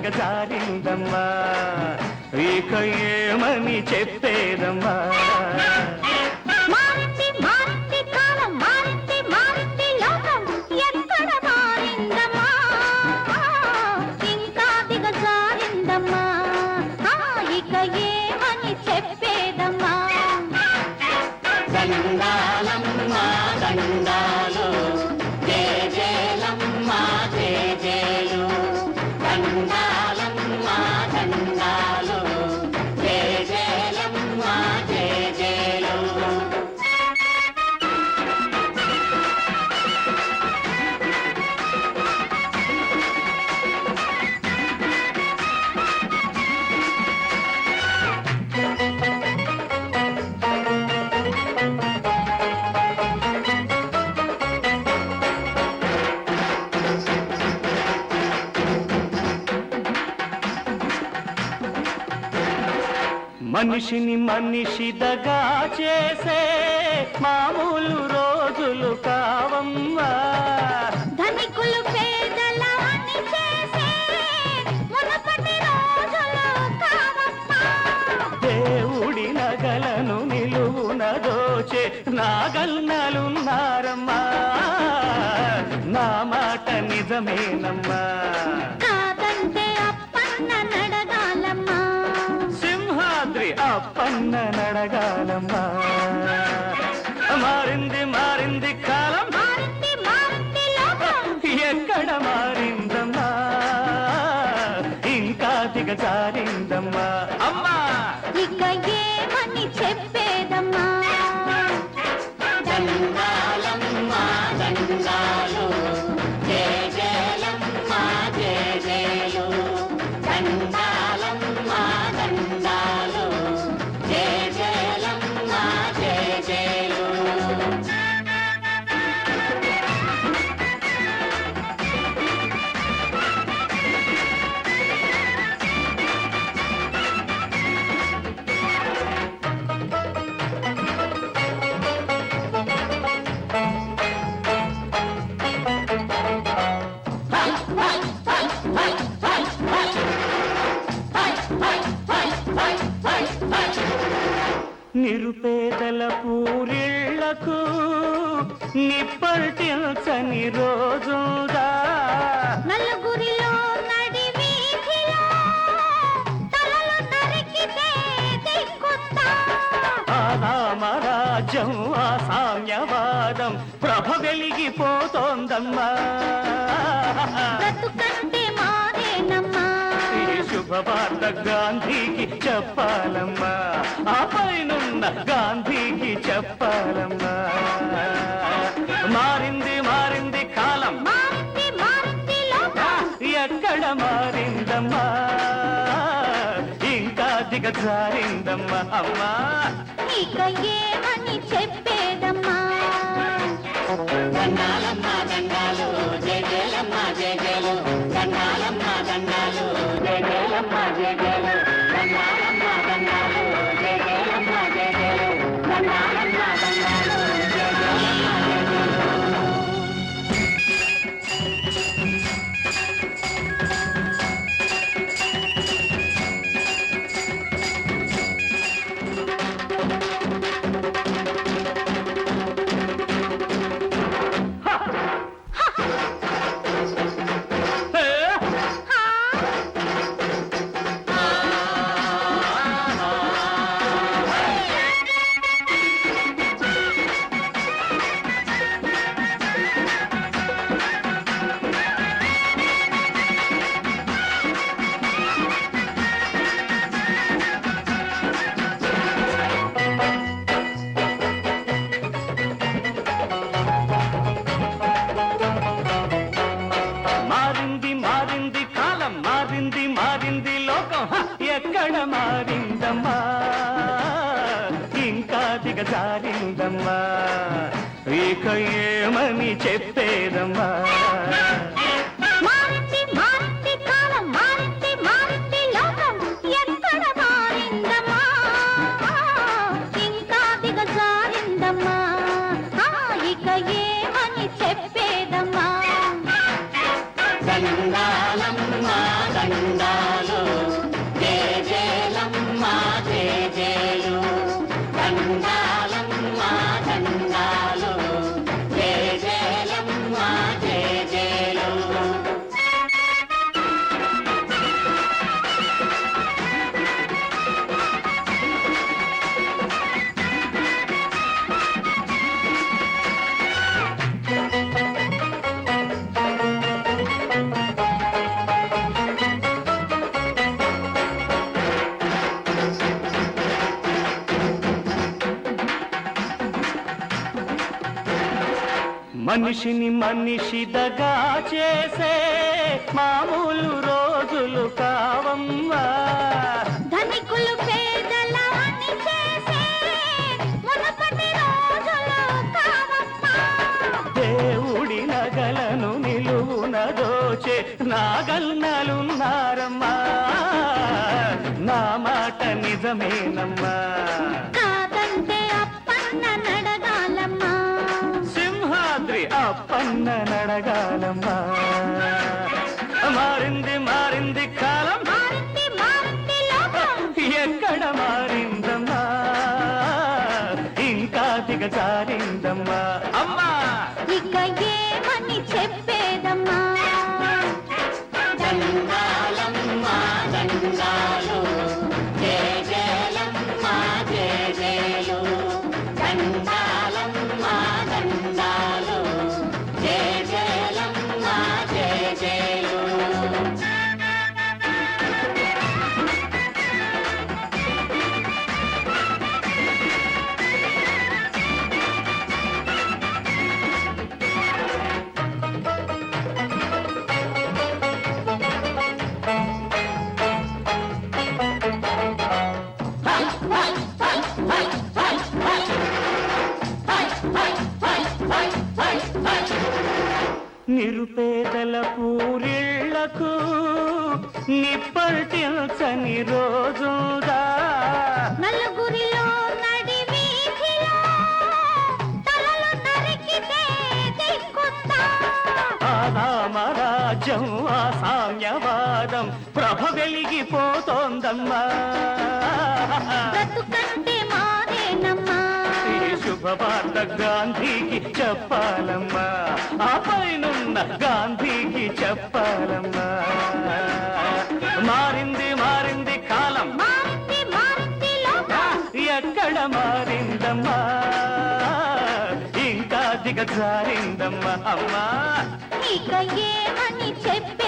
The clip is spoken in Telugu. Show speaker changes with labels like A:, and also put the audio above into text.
A: దిగజారిందమ్మా ఇక ఏమని చెప్పేదమ్మా
B: మారింది మారింది కాలం మారింది మారింది లోకం ఎక్కడ మారిందమ్మా ఇంకా దిగజారిందమ్మా ఇక ఏమని చెప్పేదమ్మా
C: దండాలమ్మా దండాలు జేజేలమ్మా జేజేలు దండాలమ్మా దండాలు జేజేలమ్మా జేజేలు
A: మనిషిని మనిషి దగా చేసే మామూలు రోజులు కావమ్మా
B: ధనికులు పేదల అని చేసే మునుపటి రోజులు కావమ్మా
A: దేవుడి నగలను నిలువున దోచే నాగల్నలున్నారమ్మా నా మాట నిజమేనమ్మా
B: కాదంటే అప్పన్న నడగాలమ్మా
A: సింహాద్రి అప్పన్న నడగాలమ్మా మారింది మారింది కాలం
B: మారింది మారింది లోకం
A: ఎక్కడ మారిందమ్మా ఇంకా దిగజారిందమ్మా అమ్మా
B: ఇక ఏమని చెప్పేదమ్మా
C: దండాలమ్మా దండాలు జేజేలమ్మా జేజేలు దండాలమ్మా దండాలు జేజేలమ్మా జేజేలు
A: నిరుపేదల పూరిళ్లకు నిప్పల్టిల్చని రోజుదా
B: నలుగురిలో నడి వీధిలో తలలు నరికితే దిక్కుందా
A: రామరాజ్యం ఆ సామ్యవాదం ప్రభ వెలిగిపోతోందమ్మా
B: బ్రతుకంటే మారేనమ్మా
A: ఈ శుభవార్త గాంధీకి చెప్పాలమ్మా ఆ పైనున్న గాంధీకి చెప్పాలమ్మా మారింది మారింది కాలం
B: మారింది మారింది లోకం
A: ఎక్కడ మారిందమ్మా ఇంకా దిగజారిందమ్మా అమ్మా
B: ఇక ఏమని చెప్పేదమ్మా
C: దండాలమ్మా దండాలు జేజేలమ్మా జేజేలు దండాలమ్మా దండాలు జేజేలమ్మా జేజేలు దండాలమ్మా దండాలు జేజేలమ్మా జేజేలు దండాలమ్మా దండాలు జేజేలమ్మా జేజేలు
A: ఎక్కడ మారిందమ్మా ఇంకా దిగజారిందమ్మా ఇక ఏమని చెప్పేదమ్మా
B: మారింది మారింది కాలం మారింది మారింది లోకం ఎక్కడ మారిందమ్మా ఇంకా దిగజారిందమ్మా ఇక ఏమని చెప్పేదమ్మా
C: దండాలమ్మ దండాలు జేజేలమ్మ జేజేలు దండాలమ్మ దండాలు జేజేలమ్మ జేజేలు
A: మనిషిని మనిషి దగా చేసే మామూలు రోజులు కావమ్మా.
B: ధనికులు పేదల అని చేసే మునుపటి రోజులు కావమ్మా.
A: దేవుడి నగలను నిలువున దోచే నాగన్నలున్నారమ్మా. నా మాట నిజమేనమ్మా.
B: కాదంటే అప్పన్న నడగాలమ్మా.
A: సింహాద్రి అప్పన్న నడగాలమ్మా. మారింది మారింది కాలం,
B: మారింది మారింది లోకం.
A: ఎక్కడ మారిందమ్మా, ఇంకా దిగజారిందమ్మా. అమ్మా
B: ఇక ఏమని చెప్పేదమ్మా.
C: దండాలమ్మ దండాలు జేజేలమ్మ జేజేలు దండాలమ్మ దండాలు జేజేలమ్మ జేజేలు
A: నిరుపేదల పూరిళ్లకు నిప్పటిల్చని రోజుదా.
B: నలుగురిలో నడి వీధిలో తలలు నరికితే దిక్కుందా.
A: ఆదామరాజ్యం ఆ సామ్యవాదం ప్రభ వెలిగిపోతోందమ్మా.
B: బ్రతుకంటే మారేనమ్మా.
A: ఈ శుభవార్త గాంధీకి చెప్పాలమ్మా. ఆ పైనున్న గాంధీకి చెప్పాలమ్మా. మారింది మారింది కాలం,
B: మారింది మారింది లోకం.
A: ఎక్కడ మారిందమ్మా, ఇంకా దిగజారిందమ్మా. అమ్మా
B: ఇక ఏమని చెప్పే